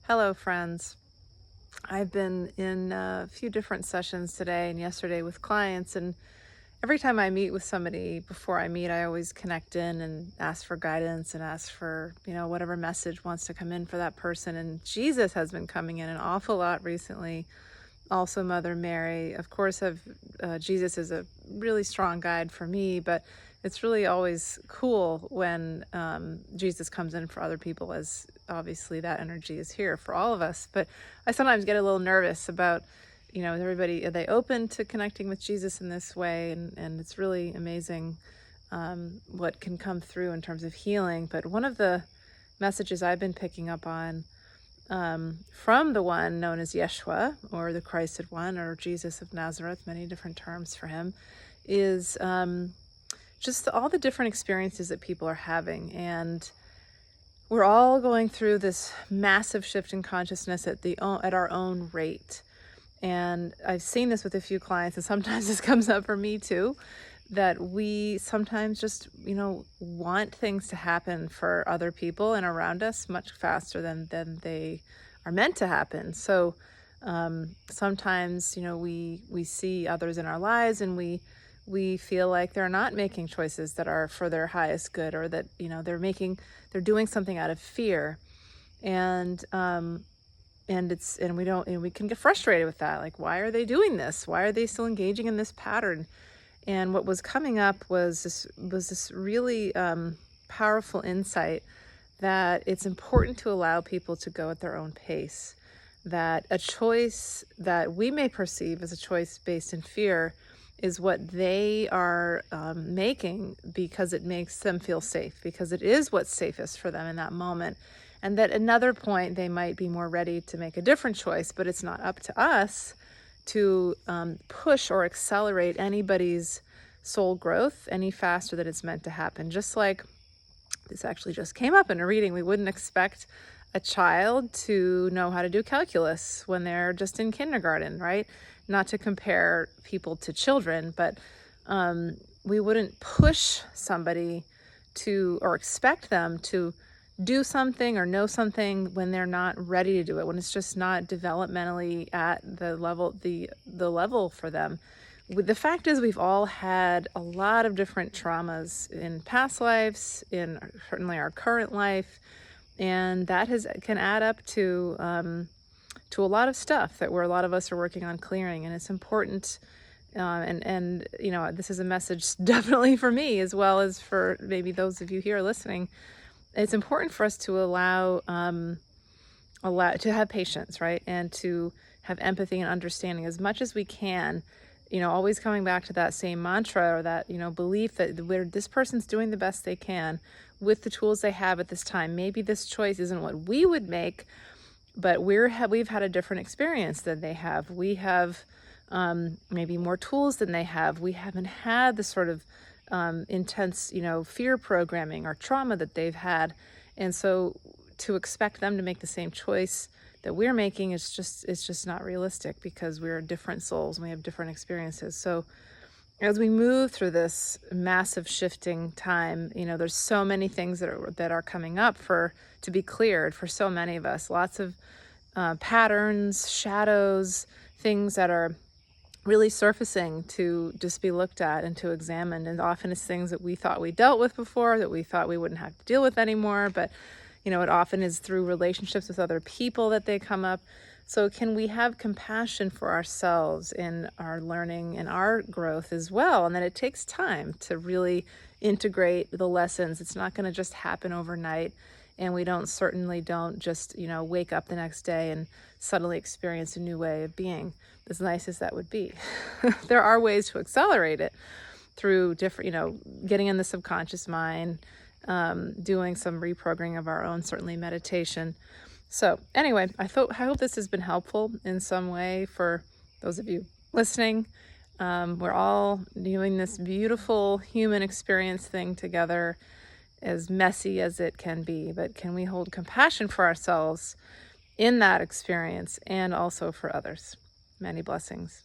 Hello, friends. I've been in a few different sessions today and yesterday with clients, and every time I meet with somebody, before I meet, I always connect in and ask for guidance and ask for, whatever message wants to come in for that person. And Jesus has been coming in an awful lot recently. Also, Mother Mary. Of course, Jesus is a really strong guide for me, but it's really always cool when Jesus comes in for other people, as obviously that energy is here for all of us. But I sometimes get a little nervous about, is everybody, are they open to connecting with Jesus in this way? And it's really amazing what can come through in terms of healing. But one of the messages I've been picking up on from the one known as Yeshua, or the Christed One, or Jesus of Nazareth, many different terms for him, is just all the different experiences that people are having. And we're all going through this massive shift in consciousness at our own rate. And I've seen this with a few clients, and sometimes this comes up for me too, that we sometimes just, want things to happen for other people and around us much faster than they are meant to happen. So sometimes, we see others in our lives, and we feel like they're not making choices that are for their highest good, or that, they're doing something out of fear. And we can get frustrated with that. Like, why are they doing this? Why are they still engaging in this pattern? And what was coming up was this really powerful insight that it's important to allow people to go at their own pace. That a choice that we may perceive as a choice based in fear is what they are making because it makes them feel safe, because it is what's safest for them in that moment. And that another point they might be more ready to make a different choice, but it's not up to us to push or accelerate anybody's soul growth any faster than it's meant to happen. Just like this actually just came up in a reading, we wouldn't expect a child to know how to do calculus when they're just in kindergarten, right? Not to compare people to children, but we wouldn't push somebody to, or expect them to do something or know something when they're not ready to do it, when it's just not developmentally at the level for them. The fact is, we've all had a lot of different traumas in past lives, in certainly our current life, and that can add up to a lot of stuff that a lot of us are working on clearing. And it's important, and this is a message definitely for me, as well as for maybe those of you here listening. It's important for us to allow to have patience, right? And to have empathy and understanding as much as we can, always coming back to that same mantra, or that, belief that this person's doing the best they can with the tools they have at this time. Maybe this choice isn't what we would make, but we've had a different experience than they have. We have maybe more tools than they have. We haven't had the sort of intense, fear programming or trauma that they've had. And so to expect them to make the same choice that we're making it's just not realistic, because we're different souls and we have different experiences. So as we move through this massive shifting time, there's so many things that are coming up to be cleared for so many of us. Lots of patterns, shadows, things that are really surfacing to just be looked at and to examine. And often it's things that we thought we dealt with before, that we thought we wouldn't have to deal with anymore. But, it often is through relationships with other people that they come up. So can we have compassion for ourselves in our learning and our growth as well? And that it takes time to really integrate the lessons. It's not going to just happen overnight. And we certainly don't just, wake up the next day and suddenly experience a new way of being, as nice as that would be. There are ways to accelerate it through different, getting in the subconscious mind, doing some reprogramming of our own, certainly meditation. So anyway, I hope this has been helpful in some way for those of you listening. We're all doing this beautiful human experience thing together, as messy as it can be, but can we hold compassion for ourselves in that experience and also for others? Many blessings.